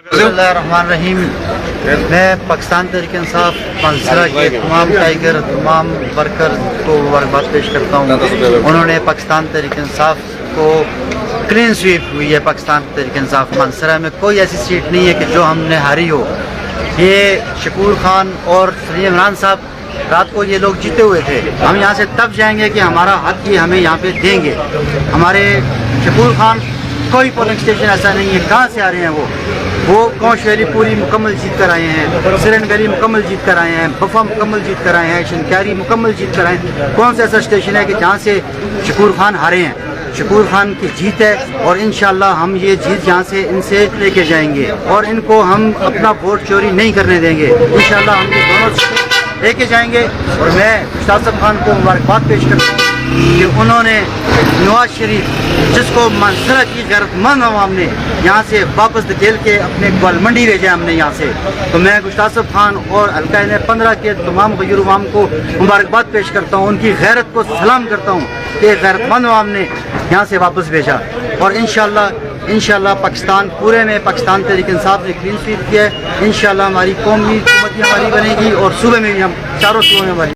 बिस्मिल्लाहिर्रहमानिर्रहीम। मैं पाकिस्तान तहरीक इंसाफ मानसरा के तमाम टाइगर तमाम वर्कर को मुबारकबाद पेश करता हूँ। उन्होंने पाकिस्तान तहरीक इंसाफ को क्लीन स्वीप हुई है। पाकिस्तान तहरीक इंसाफ मानसरा में कोई ऐसी सीट नहीं है कि जो हमने हारी हो। ये शकूर खान और सलीम इमरान साहब रात को ये लोग जीते हुए थे। हम यहाँ से तब जाएंगे कि हमारा हक ये हमें यहाँ पे देंगे। हमारे शकूर खान कोई पोलिंग स्टेशन ऐसा नहीं है। कहाँ से आ रहे हैं वो कौश वैली पूरी मुकम्मल जीत कर आए हैं, सिरन वैली मुकम्मल जीत कर आए हैं, बफा मुकम्मल जीत कर आए हैं, शनक्यारी मुकम्मल जीत कर आए हैं। कौन सा ऐसा स्टेशन है कि जहाँ से शकूर खान हारे हैं। शकूर खान की जीत है और इंशाल्लाह हम ये जीत यहाँ से इनसे लेके जाएंगे और इनको हम अपना वोट चोरी नहीं करने देंगे। इंशाल्लाह हम ये दोनों लेके जाएंगे। और मैं मुश्ताक साहब खान को मुबारकबाद पेश करता हूँ कि उन्होंने नवाज शरीफ, जिसको मानसरा की गैरतमंद अवाम ने यहाँ से वापस धकेल के अपने ग्वाल मंडी भेजा हमने यहाँ से। तो मैं मुश्ताक साहब खान और हल्का 15 के तमाम गैर अवाम को मुबारकबाद पेश करता हूँ। उनकी गैरत को सलाम करता हूँ कि गैरतमंद अवाम ने यहाँ से वापस भेजा। और इंशाल्लाह पाकिस्तान पूरे में पाकिस्तान तहरीक इंसाफ ने क्लीन स्वीप किया है। इंशाल्लाह हमारी कौमी हुकूमत हमारी बनेगी और सूबे में भी हम चारों सूबों में हमारी